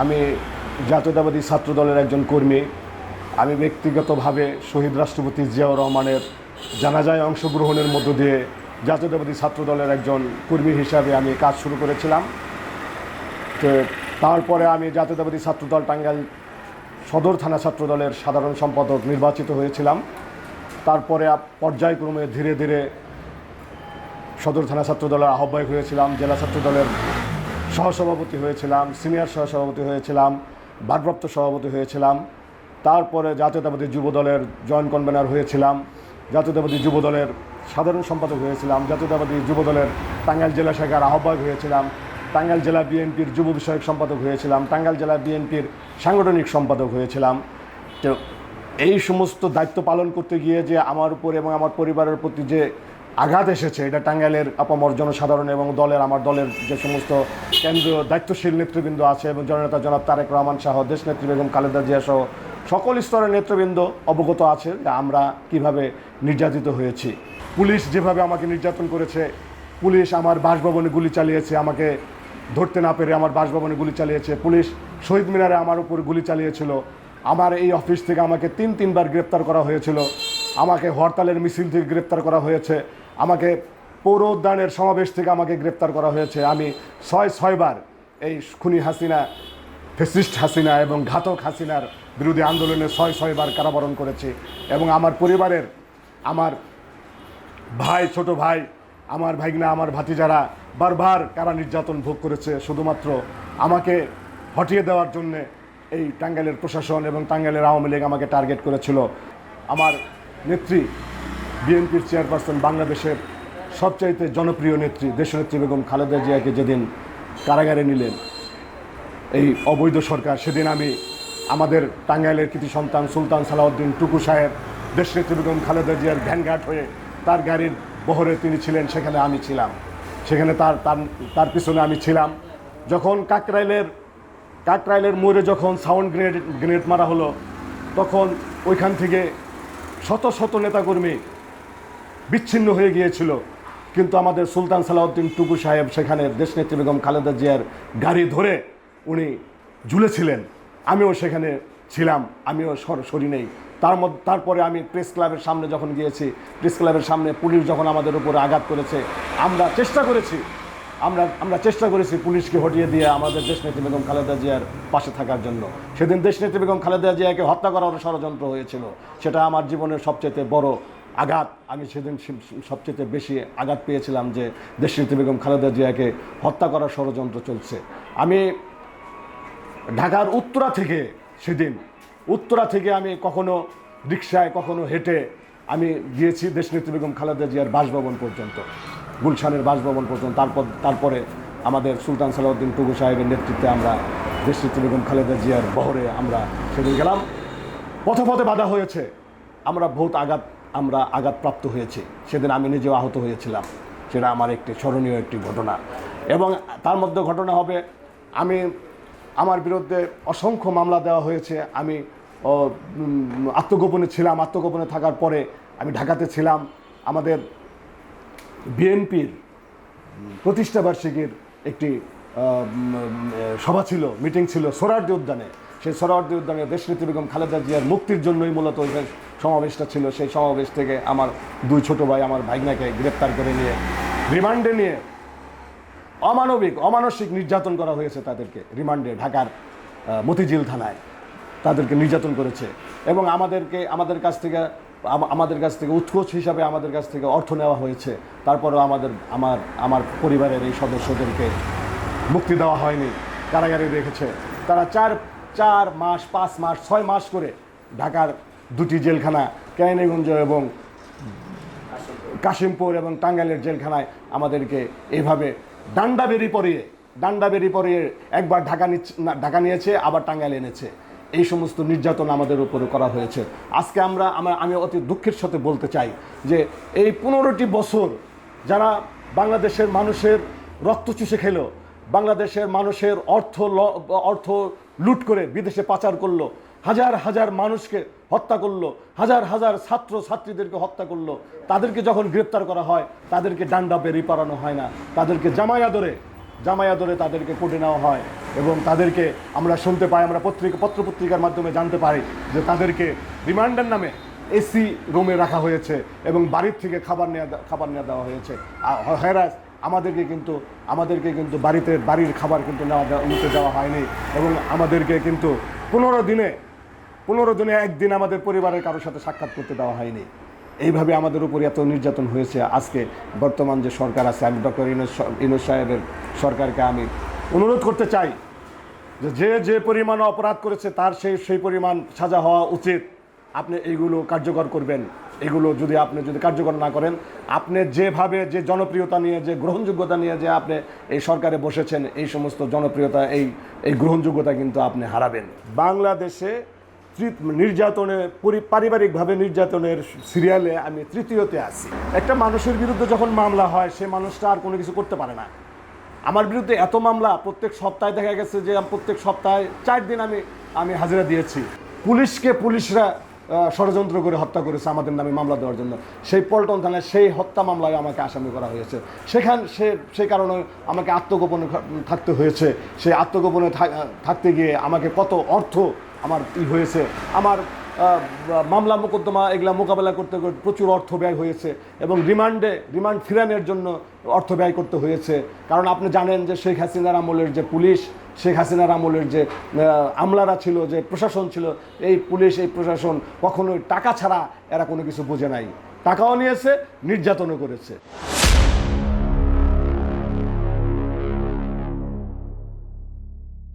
আমি জাতীয়তাবাদী ছাত্রদলের একজন কর্মী। আমি ব্যক্তিগতভাবে শহীদ রাষ্ট্রপতি জিয়াউর রহমানের জানাজায় অংশগ্রহণের মধ্য দিয়ে জাতীয়তাবাদী ছাত্রদলের একজন কর্মী হিসাবে আমি কাজ শুরু করেছিলাম। তো তারপরে আমি জাতীয়তাবাদী ছাত্রদল টাঙ্গাইল সদর থানা ছাত্রদলের সাধারণ সম্পাদক নির্বাচিত হয়েছিলাম। তারপরে পর্যায়ক্রমে ধীরে ধীরে সদর থানা ছাত্রদলের আহ্বায়ক হয়েছিলাম, জেলা ছাত্রদলের সহসভাপতি হয়েছিলাম, সিনিয়র সহসভাপতি হয়েছিলাম, ভারপ্রাপ্ত সভাপতি হয়েছিলাম। তারপরে জাতীয়তাবাদী যুবদলের জয়েন্ট কনভেনার হয়েছিলাম, জাতীয়তাবাদী যুবদলের সাধারণ সম্পাদক হয়েছিলাম, জাতীয়তাবাদী যুবদলের টাঙ্গাইল জেলা শাখার আহ্বায়ক হয়েছিলাম, টাঙ্গাইল জেলা বিএনপির যুব বিষয়ক সম্পাদক হয়েছিলাম, টাঙ্গাইল জেলা বিএনপির সাংগঠনিক সম্পাদক হয়েছিলাম। তো এই সমস্ত দায়িত্ব পালন করতে গিয়ে যে আমার উপর এবং আমার পরিবারের প্রতি যে আঘাত এসেছে, এটা টাঙ্গাইলের আপামর জনসাধারণ এবং আমার দলের যে সমস্ত কেন্দ্রীয় দায়িত্বশীল নেতৃবৃন্দ আছে এবং জননেতা জনাব তারেক রহমান সহ দেশনেত্রী বেগম খালেদা জিয়া সহ সকল স্তরের নেতৃবৃন্দ অবগত আছে যে আমরা কিভাবে নির্যাতিত হয়েছি। পুলিশ যেভাবে আমাকে নির্যাতন করেছে, পুলিশ আমার বাসভবনে গুলি চালিয়েছে, আমাকে ধরতে না পেরে আমার বাসভবনে গুলি চালিয়েছে, পুলিশ শহীদ মিনারে আমার উপর গুলি চালিয়েছিল, আমার এই অফিস থেকে আমাকে তিনবার গ্রেপ্তার করা হয়েছিল, আমাকে হরতালের মিছিল থেকে গ্রেপ্তার করা হয়েছে, আমাকে পৌর উদ্যানের সমাবেশ থেকে আমাকে গ্রেপ্তার করা হয়েছে। আমি ছয়বার এই খুনি হাসিনা, ফ্যাসিস্ট হাসিনা এবং ঘাতক হাসিনার বিরোধী আন্দোলনে ছয়বার কারাবরণ করেছি। এবং আমার পরিবারের আমার ভাই, ছোট ভাই, আমার ভাইগনা, আমার ভাতিজারা বারবার কারা নির্যাতন ভোগ করেছে শুধুমাত্র আমাকে হটিয়ে দেওয়ার জন্যে। এই টাঙ্গাইলের প্রশাসন এবং টাঙ্গাইলের আওয়ামী লীগ আমাকে টার্গেট করেছিল। আমার নেত্রী, বিএনপির চেয়ারপারসন, বাংলাদেশের সবচাইতে জনপ্রিয় নেত্রী দেশনেত্রী বেগম খালেদা জিয়াকে যেদিন কারাগারে নিলেন এই অবৈধ সরকার, সেদিন আমি আমাদের টাঙ্গাইলের কৃতি সন্তান সুলতান সালাউদ্দিন টুকু সাহেব দেশনেত্রী বেগম খালেদা জিয়ার ভ্যানগার্ড হয়ে তার গাড়ির বহরে তিনি ছিলেন, সেখানে আমি ছিলাম, সেখানে তার পিছনে আমি ছিলাম। যখন কাকরাইলের মোড়ে যখন সাউন্ড গ্রেনেড মারা হলো, তখন ওইখান থেকে শত শত নেতাকর্মী বিচ্ছিন্ন হয়ে গিয়েছিল, কিন্তু আমাদের সুলতান সালাউদ্দিন টুকু সাহেব সেখানে দেশনেত্রী বেগম খালেদা জিয়ার গাড়ি ধরে উনি ঝুলেছিলেন। আমিও সেখানে ছিলাম, আমিও সরি নেই। তারপরে আমি প্রেস ক্লাবের সামনে যখন গিয়েছি, প্রেস ক্লাবের সামনে পুলিশ যখন আমাদের উপরে আঘাত করেছে, আমরা চেষ্টা করেছি পুলিশকে হটিয়ে দিয়ে আমাদের দেশনেত্রী বেগম খালেদা জিয়ার পাশে থাকার জন্য। সেদিন দেশনেত্রী বেগম খালেদা জিয়াকে হত্যা করার ষড়যন্ত্র হয়েছিল, সেটা আমার জীবনের সবচেয়ে বড় আঘাত। আমি সেদিন সবচেয়ে বেশি আঘাত পেয়েছিলাম যে দেশনেত্রী বেগম খালেদা জিয়াকে হত্যা করার ষড়যন্ত্র চলছে। আমি ঢাকার উত্তরা থেকে আমি কখনো রিকশায়, কখনো হেঁটে আমি গিয়েছি দেশনেত্রী বেগম খালেদা জিয়ার বাসভবন পর্যন্ত, গুলশানের বাসভবন পর্যন্ত। তারপরে আমাদের সুলতান সালাউদ্দিন টুকু সাহেবের নেতৃত্বে আমরা দেশনেত্রী বেগম খালেদা জিয়ার বহরে আমরা সেদিন গেলাম। পথে বাধা হয়েছে, আমরা আঘাতপ্রাপ্ত হয়েছি। সেদিন আমি নিজেও আহত হয়েছিলাম। সেটা আমার একটি স্মরণীয় একটি ঘটনা। এবং তার মধ্যে ঘটনা হবে, আমার বিরুদ্ধে অসংখ্য মামলা দেওয়া হয়েছে। আমি আত্মগোপনে ছিলাম। আত্মগোপনে থাকার পরে আমি ঢাকাতে ছিলাম। আমাদের বিএনপির প্রতিষ্ঠাবার্ষিকীর একটি সভা ছিল, মিটিং ছিল সোহরাওয়ার্দী উদ্যানে। সেই সোহরাওয়ার্দী উদ্যানে দেশনেত্রী বেগম খালেদা জিয়ার মুক্তির জন্যই মূলত ওই সমাবেশটা ছিল। সেই সমাবেশ থেকে আমার দুই ছোট ভাই, আমার ভাইগনাকে গ্রেপ্তার করে নিয়ে রিমান্ডে নিয়ে অমানসিক নির্যাতন করা হয়েছে। তাদেরকে রিমান্ডে ঢাকার মতিঝিল থানায় তাদেরকে নির্যাতন করেছে এবং আমাদের কাছ থেকে উৎকোচ হিসাবে আমাদের কাছ থেকে অর্থ নেওয়া হয়েছে। তারপরেও আমার পরিবারের এই সদস্যদেরকে মুক্তি দেওয়া হয়নি, কারাগারে রেখেছে। তারা 4 মাস, 5 মাস, 6 মাস করে ঢাকার দুটি জেলখানা, কেরানীগঞ্জ এবং কাশিমপুর এবং টাঙ্গাইলের জেলখানায় আমাদেরকে এইভাবে ডান্ডা বেরি পরিয়ে একবার ঢাকা নিয়েছে, আবার টাঙ্গাইল এনেছে। এই সমস্ত নির্যাতন আমাদের উপরে করা হয়েছে। আজকে আমি অতি দুঃখের সাথে বলতে চাই যে এই 15টি বছর যারা বাংলাদেশের মানুষের রক্ত চুষে খেল, বাংলাদেশের মানুষের অর্থ লুট করে বিদেশে পাচার করলো, হাজার মানুষকে হত্যা করলো, হাজার ছাত্রছাত্রীদেরকে হত্যা করলো, তাদেরকে যখন গ্রেপ্তার করা হয় তাদেরকে ডান্ডা বেরি পরানো হয় না, তাদেরকে জামায়া ধরে জামায়া ধরে তাদেরকে কোর্টে নেওয়া হয় এবং তাদেরকে আমরা শুনতে পাই, আমরা পত্রপত্রিকার মাধ্যমে জানতে পারি যে তাদেরকে রিমান্ডের নামে এসি রুমে রাখা হয়েছে এবং বাড়ির থেকে খাবার নিয়ে দেওয়া হয়েছে। হেরাস আমাদেরকে কিন্তু বাড়ির খাবার কিন্তু নিতে দেওয়া হয়নি এবং আমাদেরকে কিন্তু 15 দিনে একদিন আমাদের পরিবারের কারোর সাথে সাক্ষাৎ করতে দেওয়া হয়নি। এইভাবে আমাদের উপর এত নির্যাতন হয়েছে। আজকে বর্তমান যে সরকার আছে, আমি ডক্টর ইউনূস সাহেবের সরকারকে আমি অনুরোধ করতে চাই যে যে পরিমাণ অপরাধ করেছে তার সেই পরিমাণ সাজা হওয়া উচিত। আপনি এইগুলো কার্যকর করবেন। এগুলো আপনি যদি কার্যকর না করেন, আপনি যেভাবে যে জনপ্রিয়তা নিয়ে, যে গ্রহণযোগ্যতা নিয়ে যে আপনি এই সরকারে বসেছেন, এই সমস্ত জনপ্রিয়তা, এই গ্রহণযোগ্যতা কিন্তু আপনি হারাবেন। বাংলাদেশে পারিবারিকভাবে নির্যাতনের সিরিয়ালে আমি তৃতীয়তে আছি। একটা মানুষের বিরুদ্ধে যখন মামলা হয়, সে মানুষটা আর কোনো কিছু করতে পারে না। আমার বিরুদ্ধে এত মামলা, প্রত্যেক সপ্তাহে দেখা গেছে যে প্রত্যেক সপ্তাহে 4 দিন আমি হাজিরা দিয়েছি। পুলিশরা ষড়যন্ত্র করে হত্যা করেছে আমাদের নামে মামলা দেওয়ার জন্য। সেই পল্টন থানায় সেই হত্যা মামলায় আমাকে আসামি করা হয়েছে। সেই কারণে আমাকে আত্মগোপনে থাকতে হয়েছে। সেই আত্মগোপনে থাকতে গিয়ে আমাকে কত অর্থ আমার হয়েছে, আমার মামলা মোকদ্দমা এগুলা মোকাবেলা করতে প্রচুর অর্থ ব্যয় হয়েছে এবং রিমান্ড ফিরানোর জন্য অর্থ ব্যয় করতে হয়েছে। কারণ আপনি জানেন যে শেখ হাসিনার আমলের যে পুলিশ, শেখ হাসিনার আমলের যে আমলারা ছিল, যে প্রশাসন ছিল, এই পুলিশ এই প্রশাসন কখনোই টাকা ছাড়া এরা কোনো কিছু বোঝে নাই। টাকাও নিয়েছে, নির্যাতনও করেছে।